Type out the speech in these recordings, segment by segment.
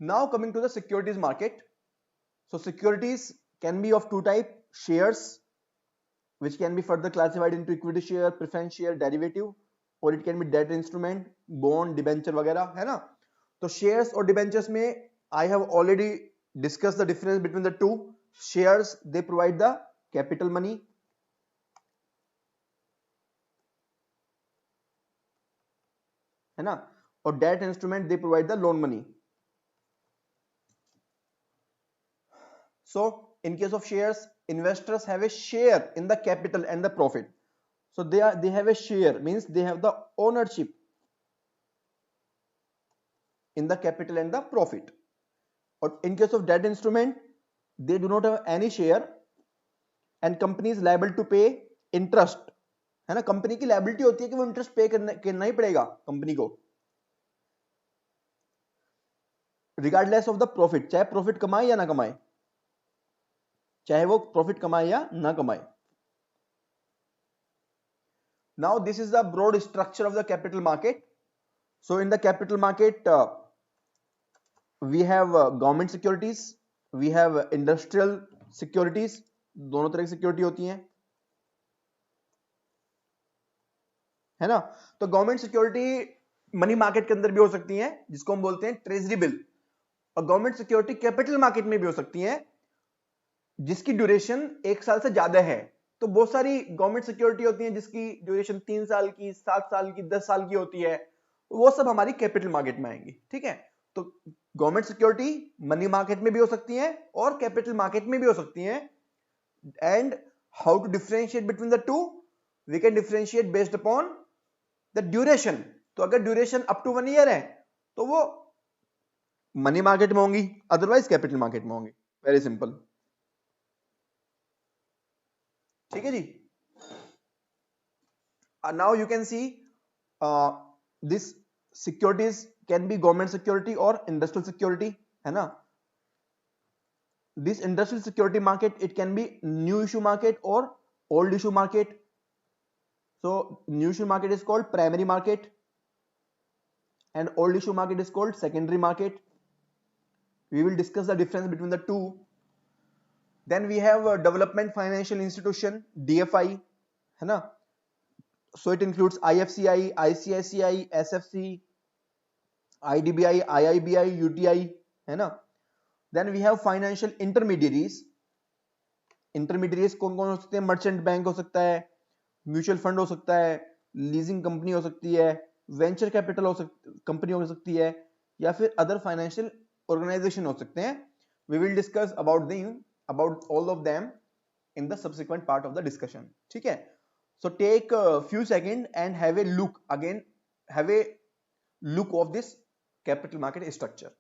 Now coming to the securities market. So securities can be of two type: shares, which can be further classified into equity share, preference share, derivative, or it can be debt instrument, bond, debenture वगैरह, है ना. तो shares और debentures में I have already discussed the difference between the two. Shares, they provide the capital money, है ना, और debt instrument they provide the loan money. So in case of shares, investors have a share in the capital and the profit. So they have a share, means they have the ownership in the capital and the profit. Or in case of debt instrument, they do not have any share and company is liable to pay interest, है ना. Company की liability होती है कि वो interest पे करना ही पड़ेगा कंपनी को, रिगार्डलेस ऑफ द प्रॉफिट, चाहे प्रॉफिट कमाए या ना कमाए, चाहे वो प्रॉफिट कमाए या ना कमाए. Now this is the broad structure of the capital market. So in the capital market, we have government securities, we have industrial securities. दोनों तरह की सिक्योरिटी होती हैं, है ना. तो गवर्नमेंट सिक्योरिटी मनी मार्केट के अंदर भी हो सकती है, जिसको हम बोलते हैं ट्रेजरी बिल, और गवर्नमेंट सिक्योरिटी कैपिटल मार्केट में भी हो सकती है, जिसकी ड्यूरेशन 1 साल से ज्यादा है. तो बहुत सारी गवर्नमेंट सिक्योरिटी होती है जिसकी ड्यूरेशन 3 साल की, 7 साल की, 10 साल की होती है. वो सब हमारी कैपिटल मार्केट में आएंगी. ठीक है. तो गवर्नमेंट सिक्योरिटी मनी मार्केट में भी हो सकती है और कैपिटल मार्केट में भी हो सकती है. And how to differentiate between the two? We can differentiate based upon the duration. तो अगर ड्यूरेशन अप टू 1 ईयर है तो वो मनी मार्केट में होंगी, अदरवाइज कैपिटल मार्केट में होंगी. Very simple. ठीक है जी. Now you can see this securities can be government security और इंडस्ट्रियल सिक्योरिटी, है ना. This industrial security market, it can be new issue market or old issue market. So new issue market is called primary market and old issue market is called secondary market. We will discuss the difference between the two. Then we have a development financial institution, DFI, है ना. So it includes IFCI, ICICI, SFC, IDBI, IIBI, UTI, है ना. Then we have financial intermediaries. Intermediates कौन कौन हो सकते हैं? Merchant bank हो सकता है, म्यूचुअल फंड हो सकता है, लीजिंग कंपनी हो सकती है, वेंचर कैपिटल कंपनी हो सकती है, या फिर अदर फाइनेंशियल ऑर्गेनाइजेशन हो सकते हैं. We will discuss about all of them in the subsequent part of the discussion. ठीक है. So take few second and have a look again, have a look of this capital market structure.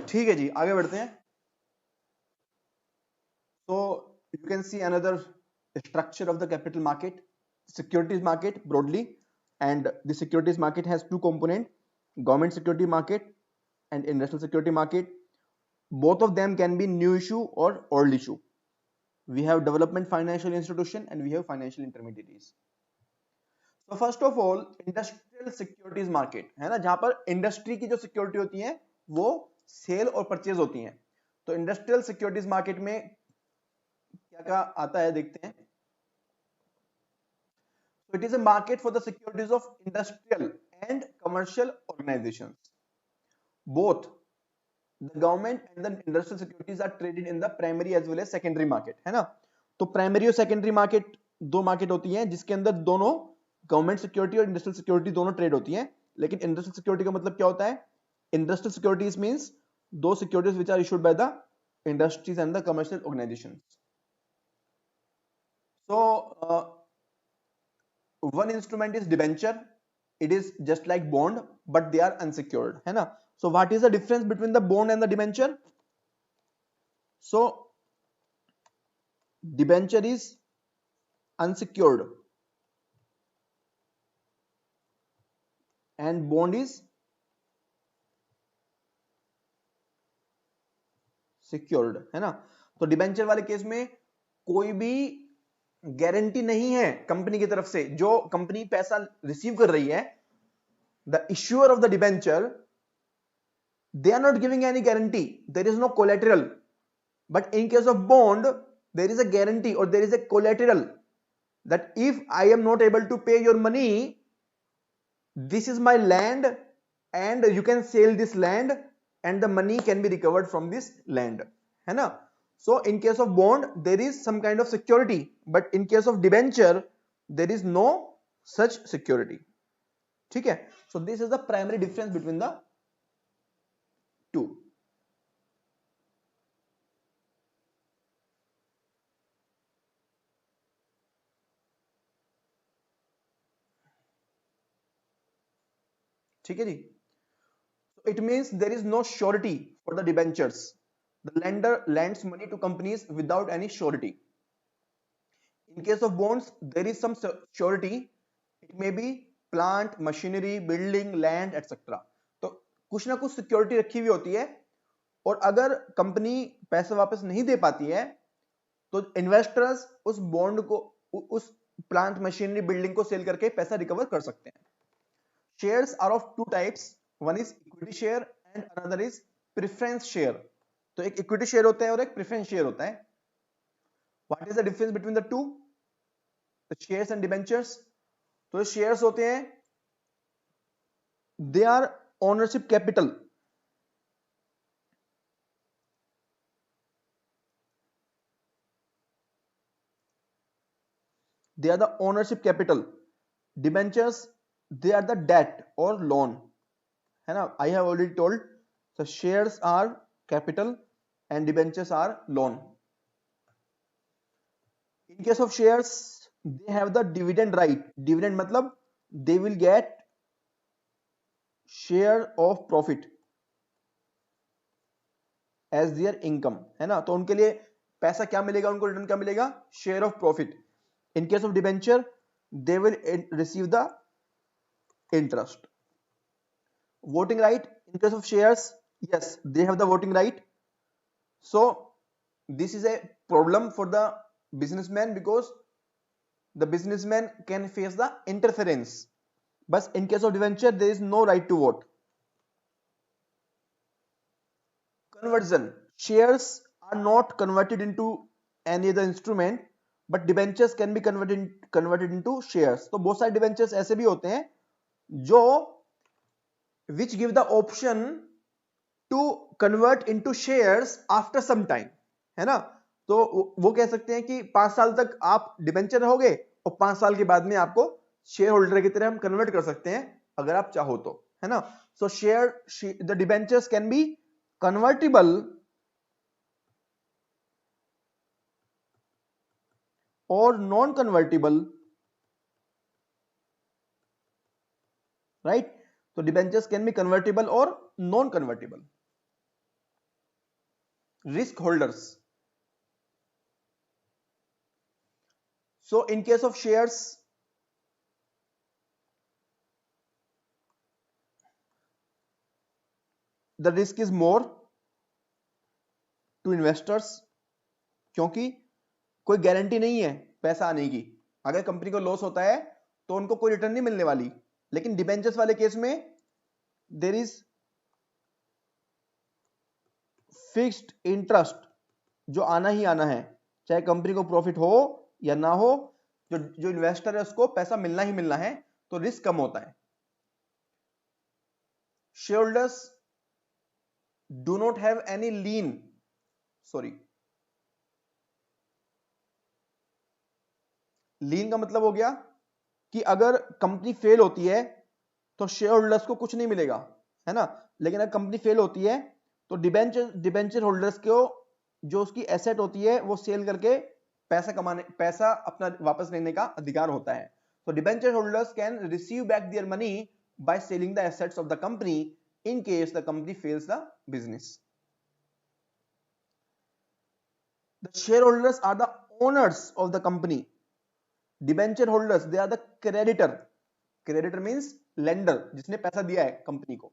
ठीक है जी, आगे बढ़ते हैं. So you can see another structure of the capital market, securities market broadly. And the securities market has two components: government security market and industrial security market. Both of them can be new issue or old issue. We have development financial institution and we have financial intermediaries. तो first of all industrial securities market है ना, जहां पर industry की जो security होती है वो सेल और परचेज होती हैं। तो इंडस्ट्रियल सिक्योरिटीज मार्केट में क्या क्या आता है देखते हैं। So it is a market for the securities of industrial and commercial organizations. Both the government and the industrial securities are traded in the primary as well as secondary market, है ना। तो प्राइमरी और secondary market दो market होती हैं जिसके अंदर दोनों गवर्नमेंट सिक्योरिटी और इंडस्ट्रियल सिक्योरिटी दोनों ट्रेड होती हैं। लेकिन इंडस्ट्रियल सिक्योरिटी का मतलब क्या होता है? इंडस्ट्रियल सिक्योरिटीज मींस दो securities which are issued by the industries and the commercial organisations. So one instrument is debenture. It is just like bond but they are unsecured, है ना। So what is the difference between the bond and the debenture? So debenture is unsecured and bond is secured, है ना। तो debenture वाले case में कोई भी guarantee नहीं है कंपनी की तरफ से, जो कंपनी पैसा रिसीव कर रही है, the issuer of the debenture, they are not giving any guarantee, there is no collateral. But in case of bond there is a guarantee or there is a collateral that if I am not able to pay your money, this is my land and you can sell this land and the money can be recovered from this land, है ना। So in case of bond there is some kind of security, but in case of debenture there is no such security, ठीक है। So this is the primary difference between the two. ठीक है जी। So it means there is no surety for the debentures. The lender lends money to companies without any surety. In case of bonds there is some surety. It may be plant, machinery, building, land, etc. तो कुछ ना कुछ security रखी हुई होती है और अगर कंपनी पैसा वापस नहीं दे पाती है तो इन्वेस्टर्स उस बॉन्ड को, उस प्लांट, मशीनरी, बिल्डिंग को सेल करके पैसा रिकवर कर सकते हैं। Shares are of two types, one is equity share and another is preference share. तो एक इक्विटी शेयर होता है और एक प्रेफरेंस शेयर होता है। What is the difference between the two, the shares and debentures? तो शेयर्स होते हैं, they are ownership capital, they are the ownership capital. Debentures, they are the debt or loan, है ना। I have already told, so shares are capital and debentures are loan. In case of shares they have the dividend right. Dividend मतलब they will get share of profit as their income, है ना। तो उनके लिए पैसा क्या मिलेगा, उनको रिटर्न क्या मिलेगा? Share of profit. In case of debenture they will receive the interest. Voting right, in case of shares, yes, they have the voting right. So this is a problem for the businessman because the businessman can face the interference, but in case of debenture there is no right to vote. Conversion, shares are not converted into any other instrument but debentures can be converted into shares. तो बहुत सारे debentures ऐसे भी होते हैं जो which give the option to convert into shares after some time, है ना। तो वो कह सकते हैं कि 5 साल तक आप डिबेंचर रहोगे और 5 साल के बाद में आपको शेयर होल्डर की तरह हम कन्वर्ट कर सकते हैं अगर आप चाहो तो, है ना। सो share the debentures can be convertible or non-convertible, right? So debentures can be convertible or non-convertible. Risk holders, So in case of shares, the risk is more to investors, क्योंकि कोई गारंटी नहीं है पैसा आने की। अगर कंपनी को loss होता है तो उनको कोई रिटर्न नहीं मिलने वाली। लेकिन डिबेंचर्स वाले केस में देयर इज फिक्स्ड इंटरेस्ट जो आना ही आना है, चाहे कंपनी को प्रॉफिट हो या ना हो, जो इन्वेस्टर है उसको पैसा मिलना ही मिलना है, तो रिस्क कम होता है। Shareholders do not have any lien, sorry, lien का मतलब हो गया कि अगर कंपनी फेल होती है तो शेयर होल्डर्स को कुछ नहीं मिलेगा, है ना। लेकिन अगर कंपनी फेल होती है तो डिबेंचर होल्डर्स को जो उसकी एसेट होती है वो सेल करके पैसा अपना वापस लेने का अधिकार होता है। तो debenture holders can receive back their money by selling the assets of the company in case the company fails the business. The share holders are the owners of the company. Debenture holders they are the creditor. Creditor means lender, जिसने पैसा दिया है company को।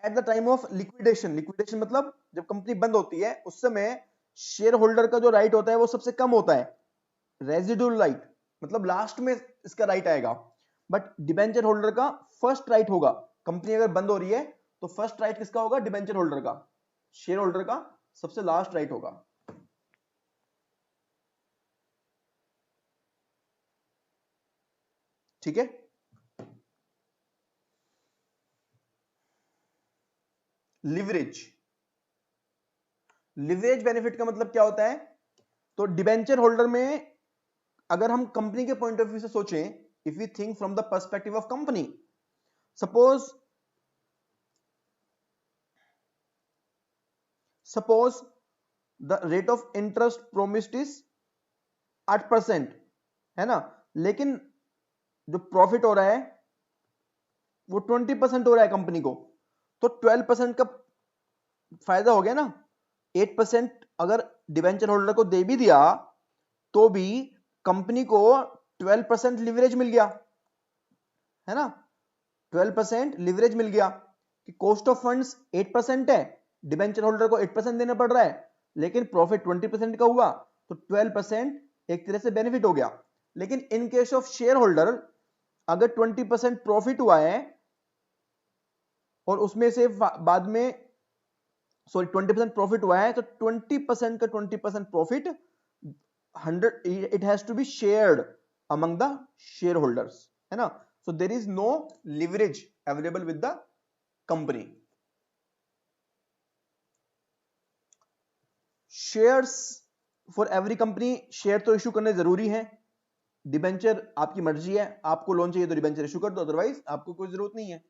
At the time of liquidation, liquidation मतलब जब company बंद होती है उस समय शेयर होल्डर का जो राइट होता है वो सबसे कम होता है, रेजिडुअल राइट, मतलब लास्ट में इसका राइट आएगा। बट डिबेंचर होल्डर का फर्स्ट राइट होगा। कंपनी अगर बंद हो रही है तो फर्स्ट राइट किसका होगा? डिबेंचर होल्डर का। शेयर होल्डर का सबसे लास्ट राइट होगा। ठीक है। लिवरेज, लिवरेज बेनिफिट का मतलब क्या होता है? तो डिबेंचर होल्डर में अगर हम कंपनी के पॉइंट ऑफ व्यू से सोचें, if we think from the perspective of company, suppose the rate of interest promised is 8%, है ना, लेकिन जो प्रॉफिट हो रहा है वो 20% हो रहा है कंपनी को, तो 12% का फायदा हो गया ना। 8% अगर डिबेंचर होल्डर को दे भी दिया तो भी कंपनी को 12% लिवरेज मिल गया, है ना। 12% लिवरेज मिल गया कि कॉस्ट ऑफ फंड्स 8% है, डिबेंचर होल्डर को 8% देना पड़ रहा है, लेकिन प्रॉफिट 20% का हुआ, तो 12% एक तरह से बेनिफिट हो गया। लेकिन इन केस ऑफ शेयर होल्डर, अगर 20% प्रॉफिट हुआ है और उसमें से बाद में 20% प्रॉफिट हुआ है, तो 20% का 20% profit 100 it has to be shared among the share holders, है ना। So there is no leverage available with the company. Shares for every company, share तो इशू करने जरूरी है। डिबेंचर आपकी मर्जी है, आपको लोन चाहिए तो डिबेंचर इशू कर दो, अदरवाइज आपको कोई जरूरत नहीं है।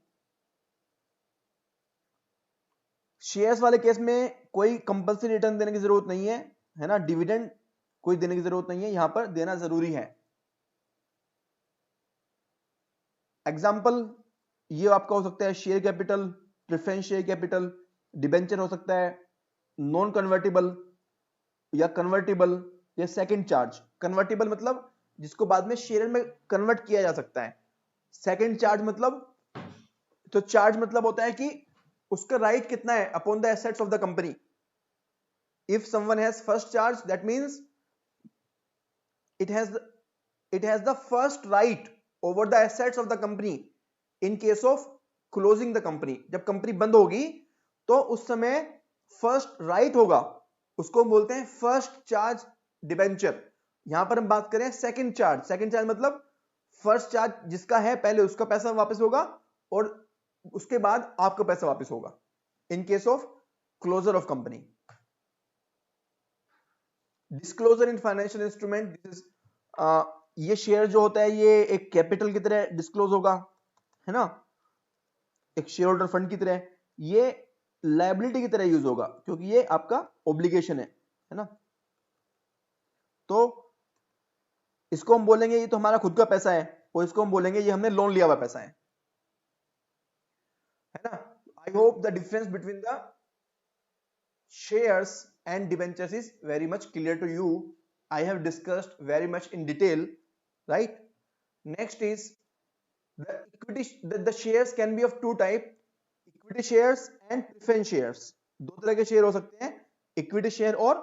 शेयर्स वाले केस में कोई कंपल्सरी रिटर्न देने की जरूरत नहीं है ना, डिविडेंड कोई देने की जरूरत नहीं है, यहां पर देना जरूरी है। एग्जाम्पल ये आपका हो सकता है share capital, preference share capital, debenture हो सकता है नॉन कन्वर्टिबल या कन्वर्टिबल या सेकंड चार्ज। कन्वर्टिबल मतलब जिसको बाद में शेयर में कन्वर्ट किया जा सकता है। सेकंड चार्ज मतलब, तो चार्ज मतलब होता है कि उसका राइट कितना है upon the assets of the company. If someone has first charge, that means it has the first right over the assets of the company in case of closing the company। जब company बंद होगी तो उस समय first right होगा, उसको बोलते हैं फर्स्ट चार्ज डिबेंचर। यहां पर हम बात करें सेकंड चार्ज। सेकंड चार्ज मतलब फर्स्ट चार्ज जिसका है पहले उसका पैसा वापस होगा और उसके बाद आपका पैसा वापस होगा in case of closure of company. Disclosure in financial instrument, this is ये शेयर जो होता है ये एक कैपिटल की तरह डिस्क्लोज होगा, है ना, एक शेयर होल्डर फंड की तरह। ये लायबिलिटी की तरह यूज होगा क्योंकि ये आपका ऑब्लिगेशन है ना। तो इसको हम बोलेंगे ये तो हमारा खुद का पैसा है, और इसको हम बोलेंगे ये हमने लोन लिया हुआ पैसा है ना। I hope the difference between the shares and debentures is very much clear to you. I have discussed very much in detail, right? Next is the equity. The shares can be of two type, equity shares and preference shares. दो तरह के share हो सकते हैं, equity share और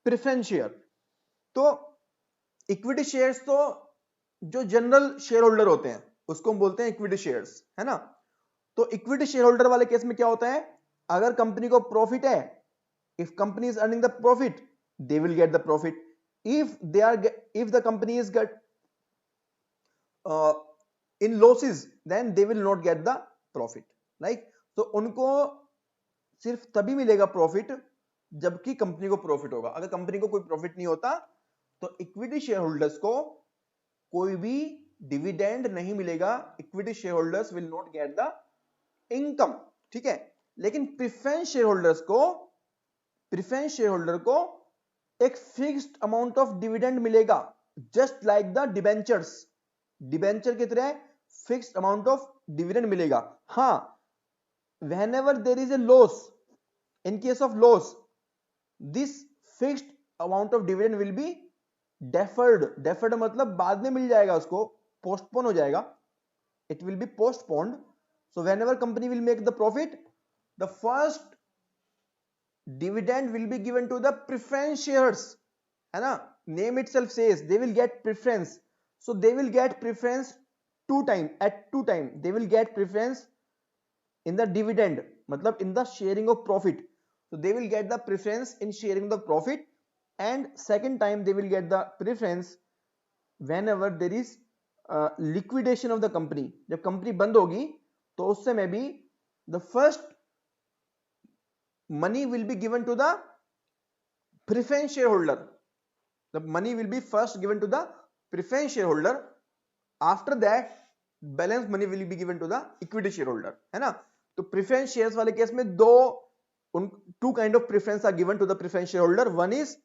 preference share. तो equity shares तो जो जनरल शेयर होल्डर होते हैं उसको हम बोलते हैं इक्विटी शेयर्स, है ना. तो इक्विटी शेयर होल्डर वाले केस में क्या होता है, अगर कंपनी को प्रॉफिट है, if company is earning the profit, they will get the profit. If the company is in losses, then they will not get the profit, right? तो उनको सिर्फ तभी मिलेगा प्रॉफिट जबकि कंपनी को प्रॉफिट होगा. अगर कंपनी को कोई प्रॉफिट नहीं होता तो इक्विटी शेयर होल्डर्स को कोई भी डिविडेंड नहीं मिलेगा. Equity share holders will not get the income, ठीक है. लेकिन प्रेफरेंस शेयर होल्डर को एक फिक्स्ड अमाउंट ऑफ डिविडेंड मिलेगा, just like the debentures. Debenture की तरह फिक्स्ड अमाउंट ऑफ डिविडेंड मिलेगा. हाँ, whenever there is a loss, in case of loss, this fixed amount of dividend will be deferred मतलब बाद में मिल जाएगा, उसको postpone हो जाएगा, it will be postponed. So whenever company will make the profit, the first dividend will be given to the preference shares, है ना. Name itself says they will get preference, so they will get preference at two time they will get preference in the dividend, मतलब in the sharing of profit. So they will get the preference in sharing the profit, and second time they will get the preference whenever there is liquidation of the company. जब company बंद होगी तो उस समय भी the first money will be given to the preference shareholder. The money will be first given to the preference shareholder. After that, balance money will be given to the equity shareholder, है ना. तो preference shares वाले case में two kind of preference are given to the preference shareholder. One is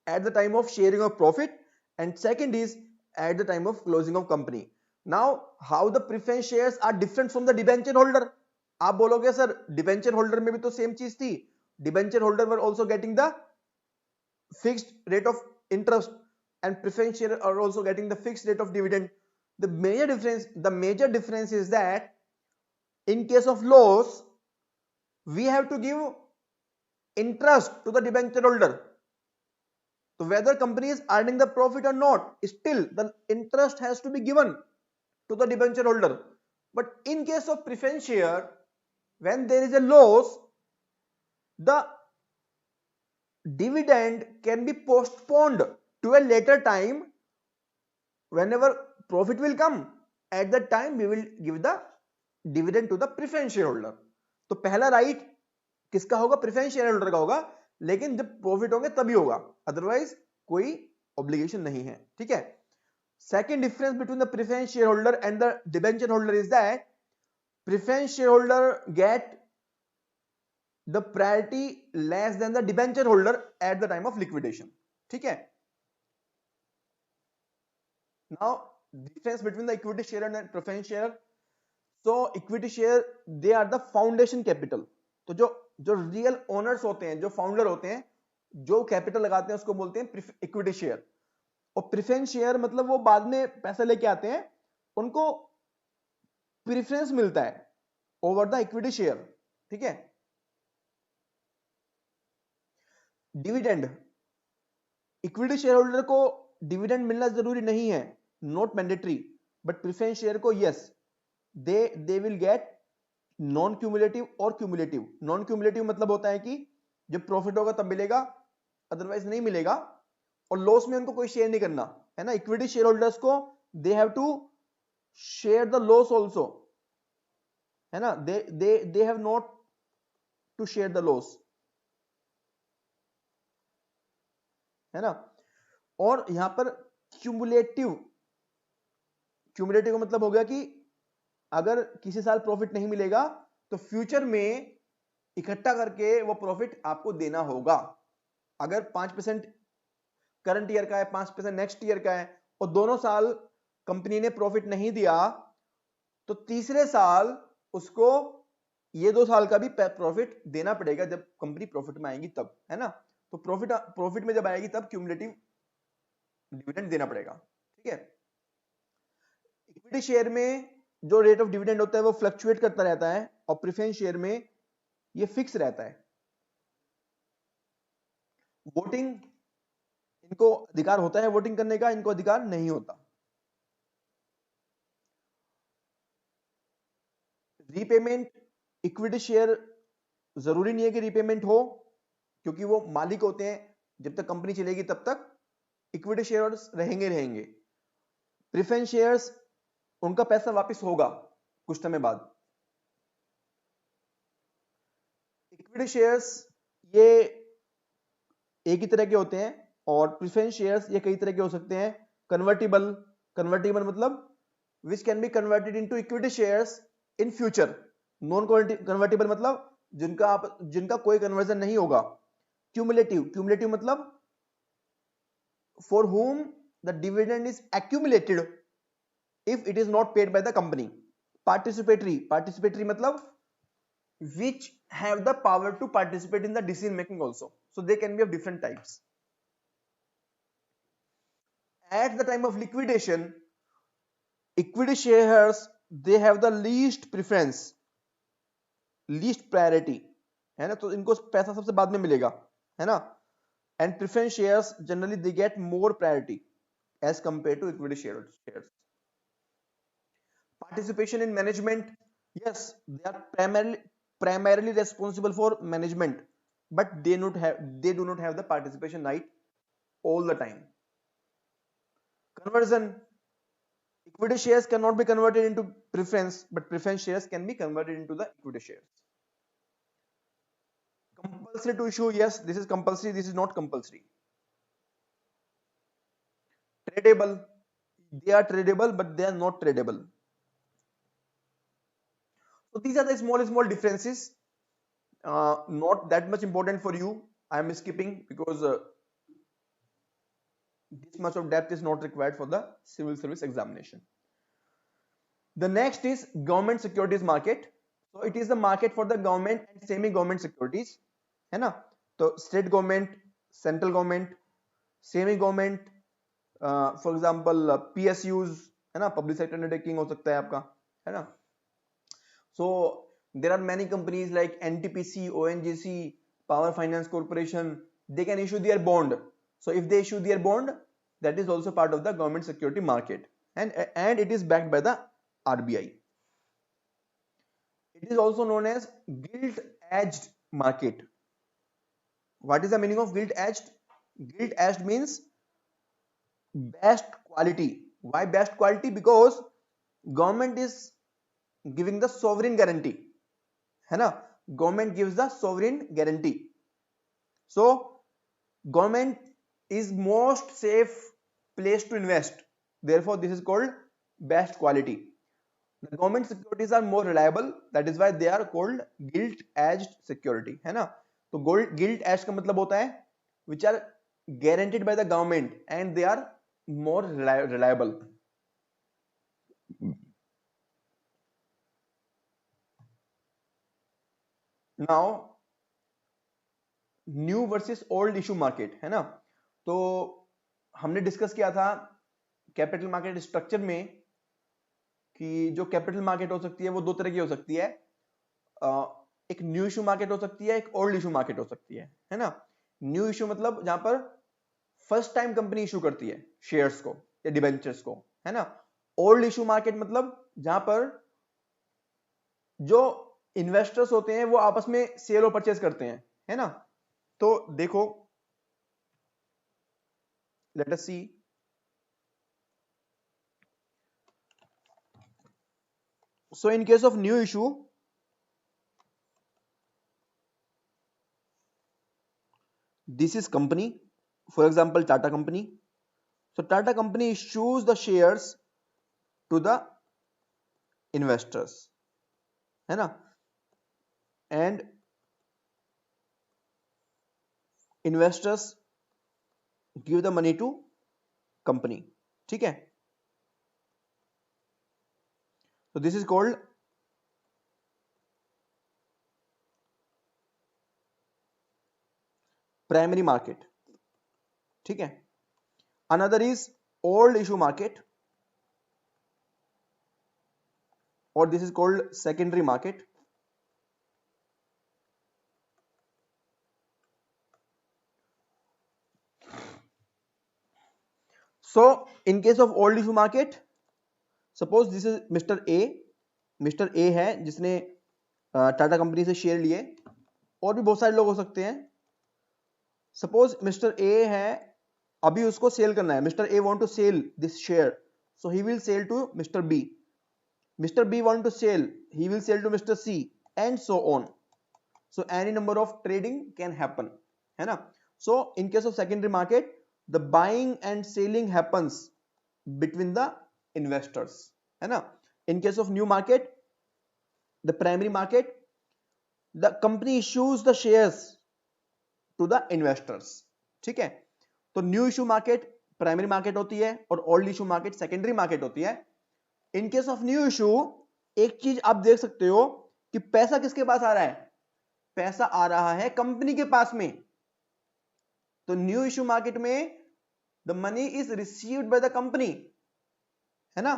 at the time of sharing of profit, and second is at the time of closing of company. Now, how the preference shares are different from the debenture holder? आप बोलोगे sir debenture holder में भी तो same चीज थी. Debenture holder were also getting the fixed rate of interest and preference share are also getting the fixed rate of dividend. The major difference is that in case of loss, we have to give interest to the debenture holder. So whether company is earning the profit or not, still the interest has to be given to the debenture holder. But in case of preference share, when there is a loss, the dividend can be postponed to a later time. Whenever profit will come, at that time we will give the dividend to the preference shareholder. तो पहला right किसका होगा, preference share holder का होगा, लेकिन जब profit होंगे तभी होगा, अदरवाइज कोई ऑब्लिगेशन नहीं है, ठीक है. Second difference between the preference share holder and the debenture holder is that preference share holder get the priority less than the debenture holder eight the time of liquidation, ठीक है. Now, difference between the equity share and the preference share. So, equity share, they are the foundation capital. तो जो real owners होते हैं, जो founder होते हैं, जो कैपिटल लगाते हैं, उसको बोलते हैं इक्विटी शेयर. और प्रेफरेंस शेयर मतलब वो बाद में पैसा लेके आते हैं, उनको प्रेफरेंस मिलता है ओवर द इक्विटी शेयर, ठीक है. डिविडेंड, इक्विटी शेयर होल्डर को डिविडेंड मिलना जरूरी नहीं है, not mandatory, but preference share को yes, they will get non cumulative और क्यूमुलेटिव. नॉन क्यूमुलेटिव मतलब होता है कि जब प्रॉफिट होगा तब मिलेगा, अदरवाइज नहीं मिलेगा, और लॉस में उनको कोई शेयर नहीं करना, है ना. इक्विटी शेयर होल्डर्स को they have to share the loss also, है ना. They have not to share the loss, है ना. और यहां पर क्यूमुलेटिव का मतलब हो गया कि अगर किसी साल प्रॉफिट नहीं मिलेगा तो फ्यूचर में इकट्ठा करके वो प्रॉफिट आपको देना होगा. अगर 5% करंट ईयर का है, 5% नेक्स्ट ईयर का है, और दोनों साल कंपनी ने प्रॉफिट नहीं दिया, तो तीसरे साल उसको ये 2 साल का भी प्रॉफिट देना पड़ेगा जब कंपनी प्रॉफिट में आएगी तब, है ना. तो प्रॉफिट में जब आएगी तब क्यूमुलेटिव डिविडेंड देना पड़ेगा, ठीक है। इक्विटी शेयर में जो रेट ऑफ डिविडेंड होता है वो फ्लक्चुएट करता रहता है, और प्रेफरेंस शेयर में ये फिक्स रहता है। वोटिंग, इनको अधिकार होता है वोटिंग करने का, इनको अधिकार नहीं होता। रीपेमेंट, इक्विटी शेयर जरूरी नहीं है कि रीपेमेंट हो, क्योंकि वो मालिक होते हैं, जब तक कंपनी चलेगी तब तक इक्विटी शेयर्स रहेंगे। प्रेफरेंस शेयर्स, उनका पैसा वापस होगा कुछ समय बाद। इक्विटी शेयर्स ये एक ही तरह के होते हैं, और प्रेफरेंस शेयर्स ये कई तरह के हो सकते हैं। कन्वर्टिबल मतलब which can be converted into equity shares in future. Non convertible मतलब जिनका कोई कन्वर्जन नहीं होगा। क्यूमुलेटिव मतलब for whom the dividend is accumulated if it is not paid by the company. Participatory मतलब which have the power to participate in the decision making also, so they can be of different types. At the time of liquidation, equity shares, they have the least preference, least priority, है ना, तो इनको पैसा सबसे बाद में मिलेगा, है ना। And preference shares generally they get more priority as compared to equity shares. Participation in management, yes, they are primarily responsible for management, but they do not have the participation right all the time. Conversion, equity shares cannot be converted into preference, but preference shares can be converted into the equity shares. Compulsory to issue, yes, this is compulsory, this is not compulsory. Tradable, they are tradable, but they are not tradable. So these are the small differences, not that much important for you. I am skipping because this much of depth is not required for the civil service examination. The next is government securities market. So it is the market for the government and semi government securities, है ना। तो state government, central government, semi government, for example PSUs, है ना, public sector undertaking हो सकता है आपका, है ना। So there are many companies like NTPC, ONGC, Power Finance Corporation, they can issue their bond. So if they issue their bond, that is also part of the government security market, and it is backed by the RBI. It is also known as gilt-edged market. What is the meaning of gilt-edged? Gilt-edged means best quality. Why best quality? Because government is giving the sovereign guarantee, है ना, government gives the sovereign guarantee. So government is most safe place to invest, therefore this is called best quality. The government securities are more reliable, that is why they are called gilt-edged security, है ना। तो gilt-edged का मतलब होता है which are guaranteed by the government and they are more reliable. Now new versus old issue market, है ना। तो हमने डिस्कस किया था कैपिटल मार्केट स्ट्रक्चर में कि जो कैपिटल मार्केट हो सकती है वो दो तरह की हो सकती है। एक न्यू इशू मार्केट हो सकती है, एक ओल्ड इशू मार्केट हो सकती है ना। न्यू इशू मतलब जहां पर फर्स्ट टाइम कंपनी इशू करती है शेयर्स को या डिबेंचर्स को, है ना। ओल्ड इशू मार्केट मतलब जहां पर जो इन्वेस्टर्स होते हैं वो आपस में सेल और परचेज करते हैं, है ना। तो देखो, let us see, so in case of new issue, this is company, for example Tata company. So Tata company issues the shares to the investors, है ना, and investors give the money to company, ठीक है। So this is called primary market, ठीक है. Another is old issue market और this is called secondary market. So in case of old issue market, suppose this is Mr. A. Mr. A है जिसने Tata company से share लिए, और भी बहुत सारे लोग हो सकते हैं. सपोज मिस्टर ए है, अभी उसको सेल करना है. Mister A want to sell this share, so he will sell to mister B. Mister B want to sell, he will sell to mister C, and so on. So any number of trading can happen, है ना. So in case of secondary market, the buying and selling happens between the investors, है ना. In case of new market, the primary market, the company issues the shares to the investors, ठीक है. तो new issue market primary market होती है और old issue market secondary market होती है. इन केस ऑफ न्यू इशू, एक चीज आप देख सकते हो कि पैसा किसके पास आ रहा है. पैसा आ रहा है कंपनी के पास में. तो न्यू इशू मार्केट में the money is received by the company, है ना.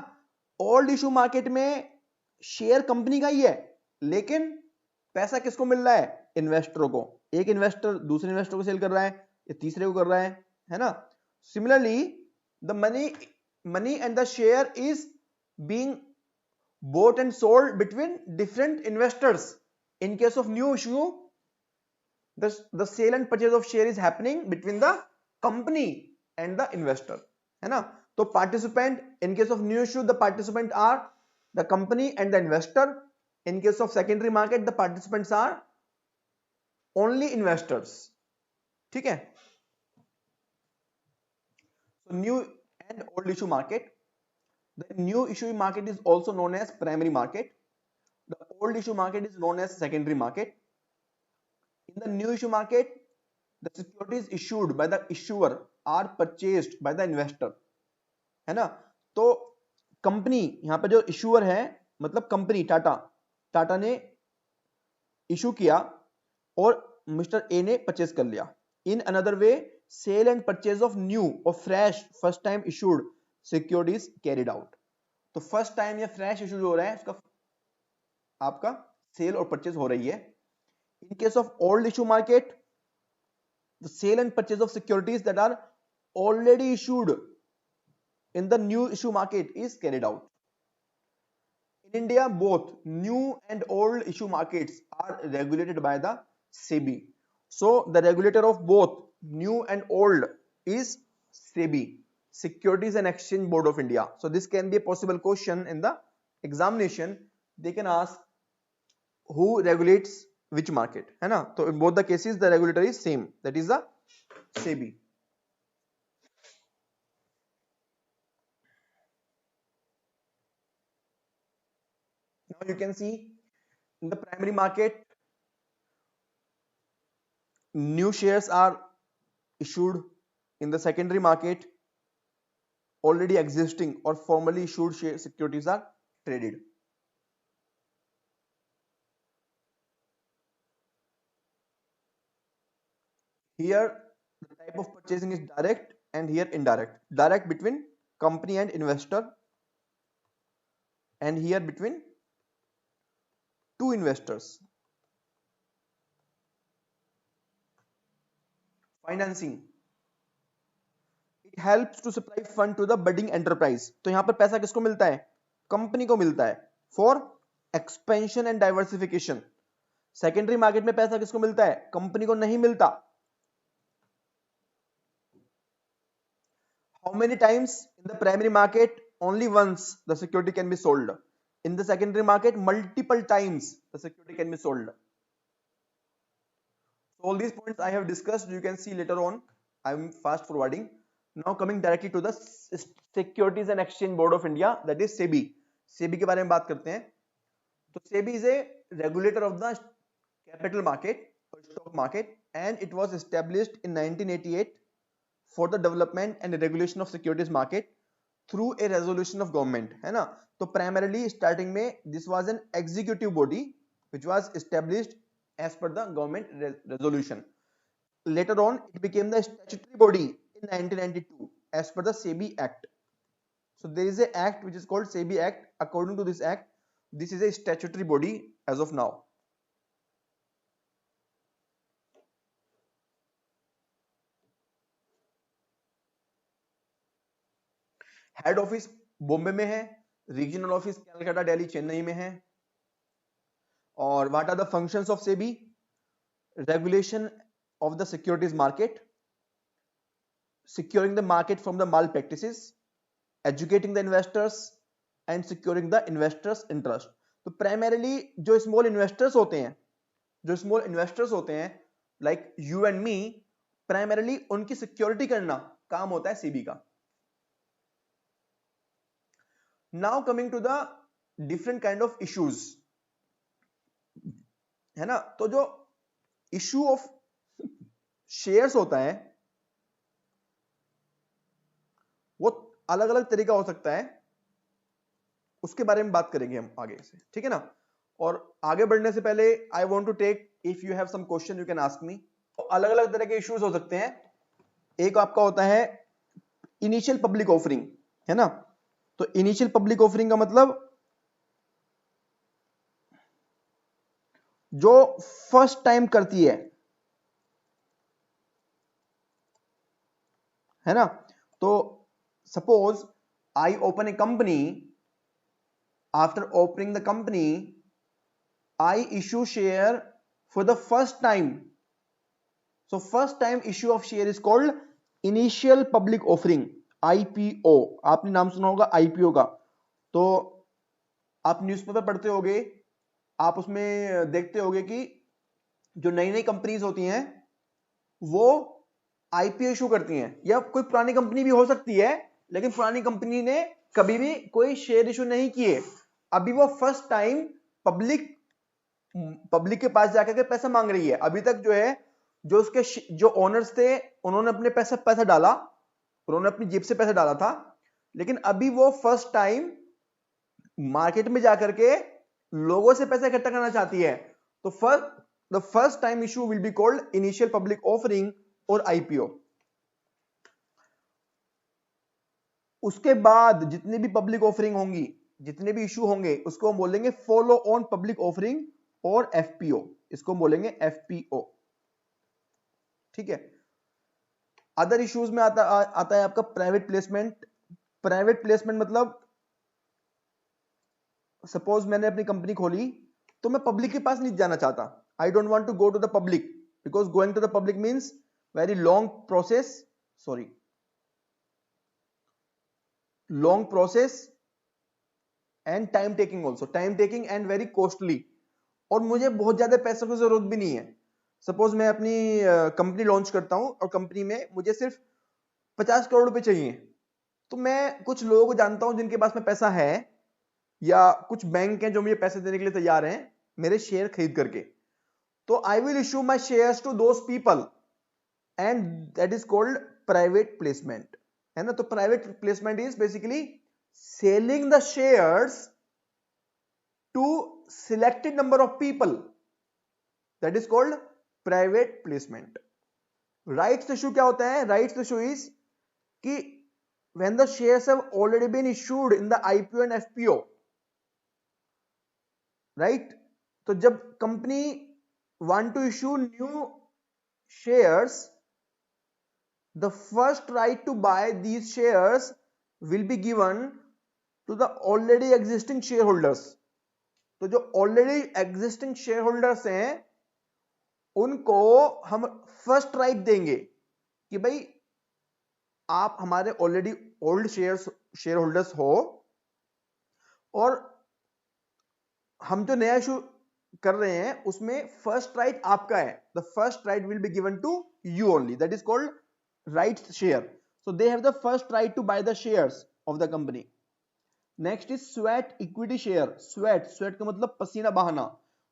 ओल्ड इशू मार्केट में शेयर कंपनी का ही है, लेकिन पैसा किसको मिल रहा है, इन्वेस्टरों को. एक इन्वेस्टर दूसरे इन्वेस्टर को सेल कर रहा है, या तीसरे को कर रहा है ना. Similarly the money and the share is being bought and sold between different investors. In case of new issue, the sale and purchase of share is happening between the company and the investor, है ना. तो participant, in case of new issue, the participant are the company and the investor. In case of secondary market, the participants are only investors, ठीक है. So new and old issue market. The new issue market is also known as primary market. The old issue market is known as secondary market. In the new issue market, the securities issued by the issuer are purchased by the investor, है ना. तो company, यहां पर जो issuer है मतलब company Tata ने issue किया और मिस्टर ए ने परचेज कर लिया. In another way, sell and purchase of new और fresh first time issued securities carried out. तो फर्स्ट टाइम या फ्रेश इशू जो हो रहा है उसका आपका सेल और परचेज हो रही है. इन case of old issue market, the sale and purchase of securities that are already issued in the new issue market is carried out. In India, both new and old issue markets are regulated by the SEBI. So the regulator of both new and old is SEBI, Securities and Exchange Board of India. So this can be a possible question in the examination. They can ask who regulates which market, है ना. तो in both the cases the regulator is same, that is the SEBI. Now you can see in the primary market, new shares are issued. In the secondary market, already existing or formerly issued share securities are traded. Here the type of purchasing is direct and here indirect. Direct between company and investor, and here between two investors. Financing, it helps to supply fund to the budding enterprise. तो यहां पर पैसा किसको मिलता है, company को मिलता है, for expansion and diversification. Secondary market में पैसा किसको मिलता है, कंपनी को नहीं मिलता. How many times in the primary market? Only once the security can be sold. In the secondary market, multiple times the security can be sold. So all these points I have discussed, you can see later on. I am fast forwarding. Now coming directly to the Securities and Exchange Board of India, that is SEBI. SEBI के बारे में बात करते हैं. तो SEBI is a regulator of the capital market or stock market, and it was established in 1988 for the development and regulation of securities market through a resolution of government, है ना. तो primarily starting में this was an executive body which was established as per the government resolution. later on it became the statutory body in 1992 as per the SEBI Act. So there is a act which is called SEBI Act. According to this act, this is a statutory body as of now. Head office Bombay में है, regional office Calcutta, Delhi, Chennai में है. और what are the functions of SEBI? Regulation of the securities market, securing the market from the malpractices, educating the investors and securing the investors interest. तो primarily जो small investors होते हैं like you and me, primarily उनकी security करना काम होता है सेबी का. Now coming to the different kind of issues, है ना. तो जो इश्यू ऑफ शेयर्स होता है वो अलग अलग तरीका हो सकता है, उसके बारे में बात करेंगे हम आगे से, ठीक है ना. और आगे बढ़ने से पहले I want to take, if you have some question you can ask me. अलग अलग तरह के इश्यूज हो सकते हैं. एक आपका होता है इनिशियल पब्लिक ऑफरिंग, है ना. तो इनिशियल पब्लिक ऑफरिंग का मतलब जो फर्स्ट टाइम करती है ना. तो suppose I open a company. After opening the company, I issue share for the first time. So first time issue of share is called initial public offering, IPO. आपने नाम सुना होगा IPO का. तो आप न्यूज़पेपर पढ़ते होगे, आप उसमें देखते होगे कि जो नई नई कंपनीज होती हैं वो IPO इशू करती हैं, या कोई पुरानी कंपनी भी हो सकती है, लेकिन पुरानी कंपनी ने कभी भी कोई शेयर इशू नहीं किए. अभी वो फर्स्ट टाइम पब्लिक के पास जाकर के पैसा मांग रही है. अभी तक जो है जो उसके जो ओनर्स थे उन्होंने अपने पैसा डाला, उन्होंने अपनी जेब से पैसा डाला था, लेकिन अभी वो फर्स्ट टाइम मार्केट में जाकर के लोगों से पैसा इकट्ठा करना चाहती है. तो the first time issue will be called initial public offering और IPO. उसके बाद जितनी भी पब्लिक ऑफरिंग होंगी, जितने भी इशू होंगे, उसको हम बोलेंगे फॉलो ऑन पब्लिक ऑफरिंग और FPO. इसको हम बोलेंगे FPO, ठीक है. अदर इश्यूज में आता है आपका प्राइवेट प्लेसमेंट. प्राइवेट प्लेसमेंट मतलब सपोज मैंने अपनी कंपनी खोली, तो मैं पब्लिक के पास नहीं जाना चाहता. I don't want to go to the public, because going to the public means very long process and time taking also, time taking and very costly. और मुझे बहुत ज्यादा पैसों की जरूरत भी नहीं है. सपोज मैं अपनी कंपनी लॉन्च करता हूं और कंपनी में मुझे सिर्फ 50 करोड़ रुपए चाहिए. तो मैं कुछ लोगों को जानता हूं जिनके पास में पैसा है, या कुछ बैंक हैं जो मुझे पैसे देने के लिए तैयार हैं मेरे शेयर खरीद करके. तो I will issue my shares to those people and that is called private placement, है ना. तो private placement is basically selling the shares to selected number of people, that is called private placement. Rights issue क्या होता है? Rights issue is कि when the shares have already been issued in the IPO and FPO, right? तो जब company want to issue new shares, the first right to buy these shares will be given to the already existing shareholders. तो जो already existing share holders हैं उनको हम first right देंगे कि भाई आप हमारे ऑलरेडी ओल्ड शेयर होल्डर्स हो, और हम जो नया इशू कर रहे हैं उसमें फर्स्ट राइट आपका है. The first right will be given to you only, that is called right share. So they have the first right to buy the shares of the company. Next is sweat equity share. Sweat का मतलब पसीना बहाना.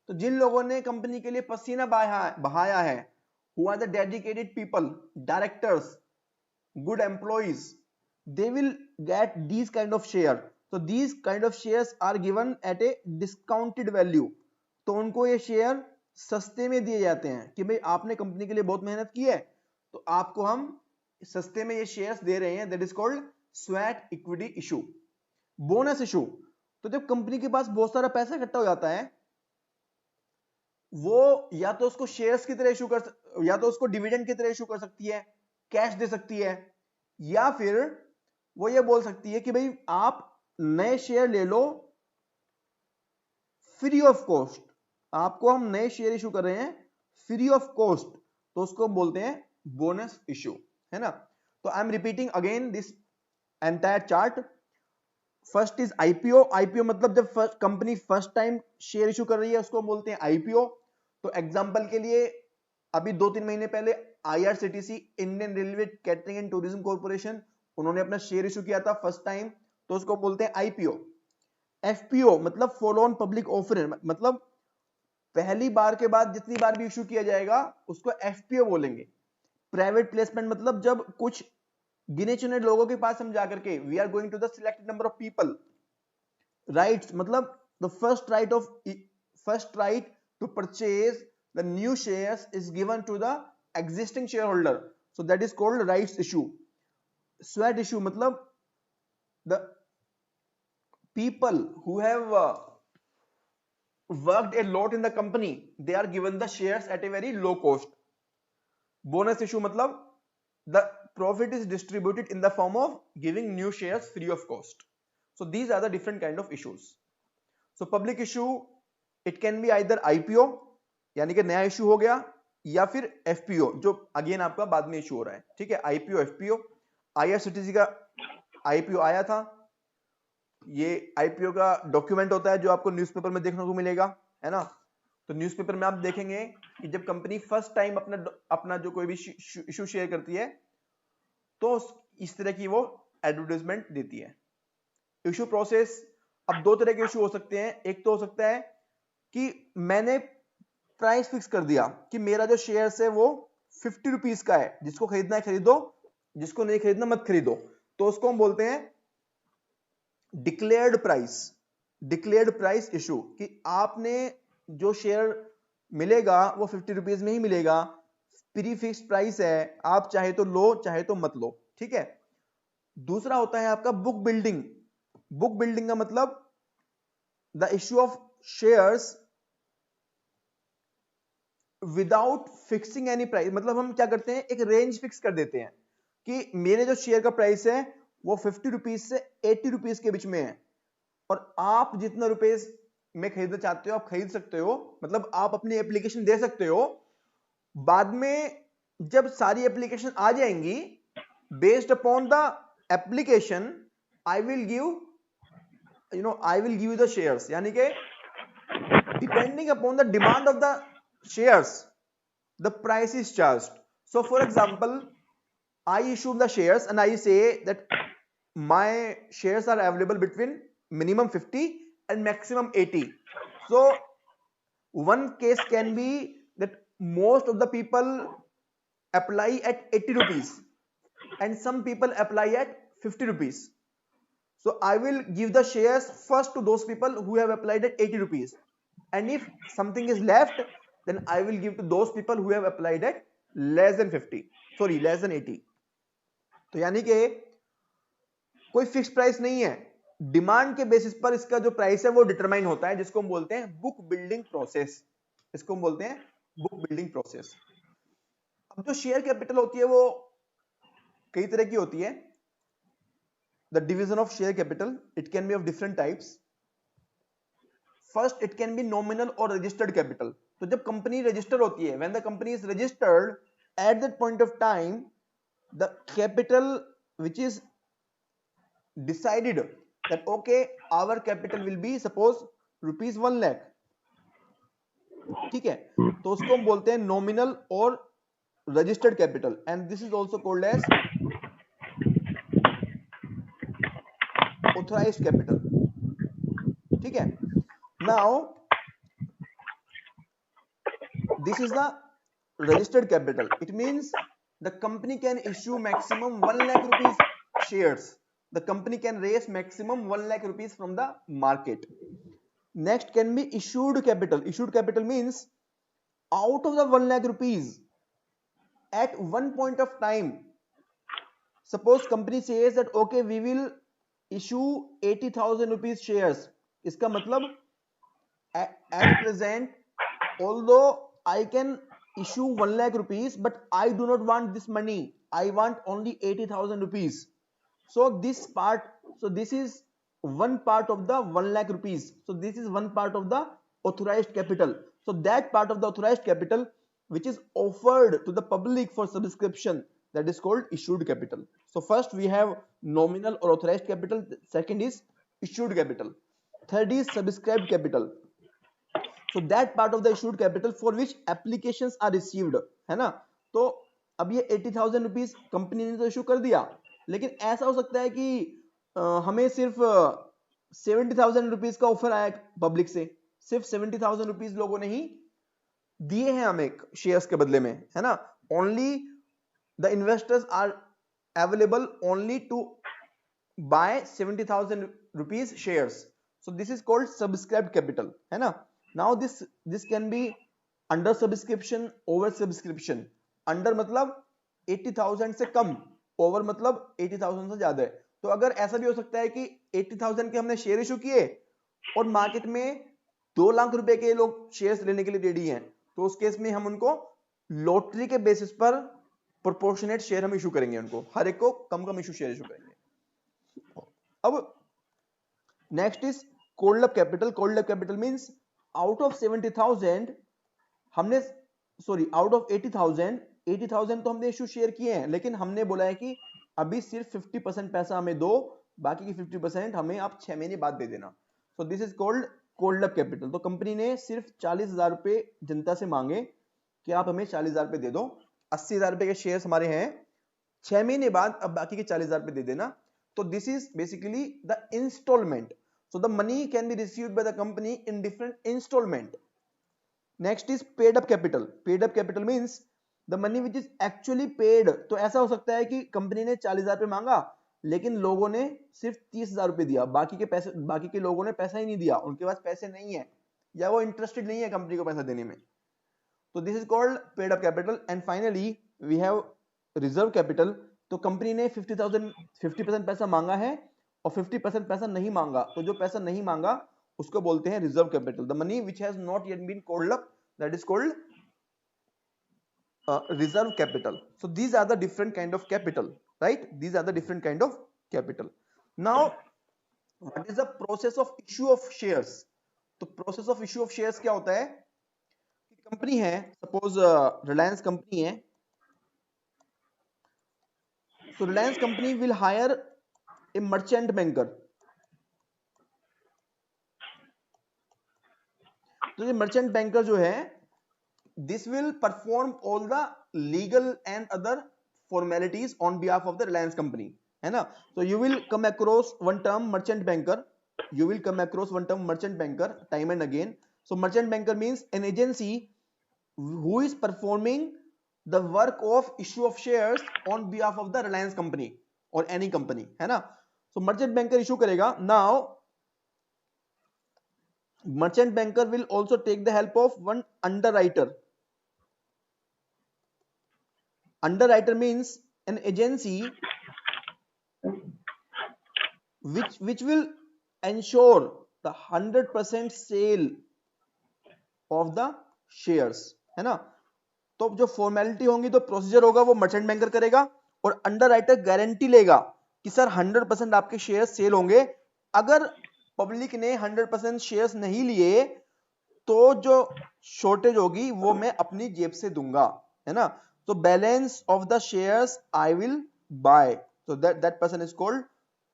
तो जिन लोगों ने company के लिए पसीना बहाया है, who are the dedicated people, directors, good employees, they will get these kind of share. तो these kind of shares are given at a discounted value. तो उनको ये शेयर सस्ते में दिए जाते हैं कि भाई आपने कंपनी के लिए बहुत मेहनत की है तो आपको हम सस्ते में ये शेयर्स दे रहे हैं, that is called sweat equity issue. Bonus issue, तो जब कंपनी के पास बहुत सारा पैसा इकट्ठा हो जाता है, वो या तो उसको शेयर्स की तरह इशू कर, या तो उसको डिविडेंड की तरह इशू कर सकती है, कैश दे सकती है, या फिर वो ये बोल सकती है कि भाई आप नए शेयर ले लो फ्री ऑफ कॉस्ट, आपको हम नए शेयर इशू कर रहे हैं फ्री ऑफ कॉस्ट, तो उसको बोलते हैं बोनस इशू, है ना। तो I am repeating again this entire chart. First is IPO, IPO मतलब जब company first time share issue कर रही है उसको बोलते हैं आईपीओ। तो एग्जांपल के लिए अभी 2-3 महीने पहले IRCTC, Indian railway catering and tourism corporation, उन्होंने अपना शेयर इशू किया था फर्स्ट टाइम, तो उसको बोलते हैं आईपीओ। एफपीओ मतलब फॉलो ऑन पब्लिक ऑफर, मतलब पहली बार के बाद जितनी बार भी इशू किया जाएगा उसको एफपीओ बोलेंगे। प्राइवेट प्लेसमेंट मतलब जब कुछ गिने चुने लोगों के पास हम जाकर के we are going to the selected number of people. Rights मतलब the first right to purchase the new shares is given to the existing share holder, so that is called rights issue. Sweat issue मतलब the people who have worked a lot in the company, they are given the shares at a very low cost. Bonus issue matlab the profit is distributed in the form of giving new shares free of cost. So these are the different kind of issues. So public issue, it can be either IPO यानी कि नया issue हो गया, या फिर FPO जो again आपका बाद में इशू हो रहा है, ठीक है। IPO FPO, IRCTC का IPO आया था, ये आईपीओ का डॉक्यूमेंट होता है जो आपको न्यूज़पेपर में देखने को मिलेगा, है ना। तो न्यूज़पेपर में आप देखेंगे कि जब कंपनी फर्स्ट टाइम अपना जो कोई भी इशू शेयर करती है तो इस तरह की वो एडवर्टाइजमेंट देती है। इशू प्रोसेस, अब दो तरह के इशू हो सकते हैं। एक तो हो सकता है कि मैंने प्राइस फिक्स कर दिया कि मेरा जो शेयर है वो 50 रुपीज का है, जिसको खरीदना है खरीदो, जिसको नहीं खरीदना मत खरीदो, तो उसको हम बोलते हैं डिक्लेयर्ड प्राइस इशू, कि आपने जो शेयर मिलेगा वो 50 रुपीज में ही मिलेगा, प्री फिक्स्ड प्राइस है, आप चाहे तो लो चाहे तो मत लो, ठीक है। दूसरा होता है आपका बुक बिल्डिंग का मतलब the issue of shares without fixing any price, मतलब हम क्या करते हैं एक रेंज फिक्स कर देते हैं कि मेरे जो शेयर का प्राइस है वो 50 रुपीज से 80 रुपीज के बीच में है, और आप जितना रुपीज में खरीदना चाहते हो आप खरीद सकते हो, मतलब आप अपनी एप्लीकेशन दे सकते हो। बाद में जब सारी एप्लीकेशन आ जाएंगी, based upon the application I will give you the shares, यानी कि depending upon the demand of the shares the price is charged. So for example I issue the shares and I say that my shares are available between minimum 50 and maximum 80. So one case can be that most of the people apply at 80 rupees and some people apply at 50 rupees. So I will give the shares first to those people who have applied at 80 rupees, and if something is left then I will give to those people who have applied at less than 80. तो यानी कि कोई fix price नहीं है, demand के basis पर इसका जो प्राइस है वो डिटरमाइन होता है, जिसको हम बोलते हैं बुक बिल्डिंग प्रोसेस। इसको हम बोलते हैं बुक बिल्डिंग प्रोसेस। अब जो शेयर कैपिटल होती है वो कई तरह की होती है। The division of share capital, it can be of different types. First, it can be nominal और रजिस्टर्ड कैपिटल। तो जब कंपनी रजिस्टर होती है, when the company is registered, at that point of time the capital which is decided that okay our capital will be suppose rupees 1 lakh, ठीक है, तो उसको हम बोलते हैं नॉमिनल और registered capital, and this is also called as authorised capital, ठीक है। Now this is the registered capital, it means the company can issue maximum 1 lakh rupees shares, the company can raise maximum 1 lakh rupees from the market. Next can be issued capital means out of the 1 lakh rupees at one point of time, suppose company says that okay we will issue 80,000 rupees shares, इसका मतलब at present although I can issue 1 lakh rupees but I do not want this money, I want only 80,000 rupees. So this part, so this is one part of the 1 lakh rupees, so this is one part of the authorized capital. So that part of the authorized capital which is offered to the public for subscription, that is called issued capital. So first we have nominal or authorized capital, second is issued capital, third is subscribed capital. So that part of the issued capital for which applications are received, है ना. तो अब ये 80,000 rupees company ने तो issue कर दिया, लेकिन ऐसा हो सकता है कि हमें सिर्फ 70,000 रुपीज का ऑफर आया पब्लिक से, सिर्फ 70,000 रुपीज लोगों ने ही दिए हैं हमें शेयर्स के बदले में, है ना. Only the investors are available only to buy 70,000 rupees shares. So this is called subscribed capital, है ना. Now this can be under subscription, over subscription. Under मतलब 80,000 से कम, over मतलब 80,000 से ज्यादा है. तो अगर ऐसा भी हो सकता है कि 80,000 के हमने शेयर इशू किए और मार्केट में 2 लाख रुपए के लोग शेयर्स लेने के लिए रेडी हैं, तो उस केस में हम उनको लॉटरी के बेसिस पर प्रोपोर्शनेट शेयर हम इशू करेंगे, उनको हर एक को कम कम इशू शेयर इशू करेंगे. अब next is cold up capital. Cold up capital means out of 70,000 हमने, सॉरी आउट ऑफ 80,000 तो हमने इशू शेयर किए हैं, लेकिन हमने बोला है कि अभी सिर्फ 50% पैसा हमें दो, बाकी की 50% हमें आप 6 महीने बाद दे देना. सो this is called cold up capital. तो कंपनी ने सिर्फ 40,000 रुपए जनता से मांगे कि आप हमें 40,000 रुपए दे दो, 80,000 रुपए के शेयर्स हमारे हैं, 6 महीने बाद अब बाकी के 40,000 रुपए दे देना. तो this is basically the instalment. So the money can be received by the company in different installment. Next is paid up capital. Paid up capital means the money which is actually paid. तो ऐसा हो सकता है कि company ने 40,000 रुपए मांगा, लेकिन लोगों ने सिर्फ 30,000 रुपए दिया, बाकी के लोगों ने पैसा ही नहीं दिया, उनके पास पैसे नहीं है या वो इंटरेस्टेड नहीं है कंपनी को पैसा देने में. तो this is called paid up capital. And finally we have reserve capital. तो कंपनी ने 50% पैसा मांगा है और 50% पैसा नहीं मांगा, तो जो पैसा नहीं मांगा उसको बोलते हैं reserve capital. The money which has not yet been called up, that is called reserve capital. So these are the different kind of capital, right. These are the different kind of capital. Now what is the process of issue of shares. तो process of issue of shares क्या होता है कि company है, suppose Reliance company है, so Reliance company will hire a merchant banker. तो ये merchant banker जो है, this will perform all the legal and other formalities on behalf of the Reliance company, है ना. So you will come across one term merchant banker. You will come across one term merchant banker time and again. So merchant banker means an agency who is performing the work of issue of shares on behalf of the Reliance company or any company, है ना. So merchant banker issue करेगा. Now merchant banker will also take the help of one underwriter. Underwriter means an agency which will ensure the 100% sale of the shares, है ना. तो जो formality होंगी, तो procedure होगा वो मर्चेंट बैंकर करेगा, और अंडरराइटर गारंटी लेगा कि सर 100% आपके शेयर सेल होंगे. अगर पब्लिक ने 100% शेयर्स नहीं लिए तो जो शॉर्टेज होगी वो मैं अपनी जेब से दूंगा, है ना. तो balance of the shares I will buy. So that person is called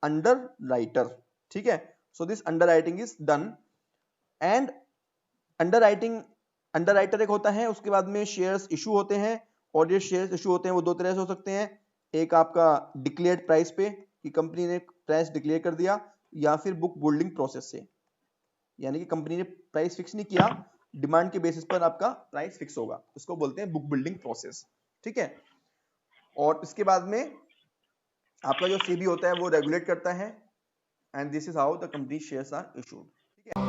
underwriter. ठीक है. So this underwriting is done. And underwriter एक होता है, उसके बाद में शेयर्स इशू होते हैं, और ये शेयर्स इशू होते हैं वो दो तरह से हो सकते हैं. एक आपका डिक्लेयर्ड प्राइस पे कि कंपनी ने प्राइस डिक्लेयर कर दिया, या फिर बुक बिल्डिंग प्रोसेस से, यानी कि कंपनी ने प्राइस फिक्स नहीं किया, डिमांड के बेसिस पर आपका प्राइस फिक्स होगा, इसको बोलते हैं बुक बिल्डिंग प्रोसेस. ठीक है. और इसके बाद में आपका जो सेबी होता है वो रेगुलेट करता है, and this is how the company shares are issued. ठीक है.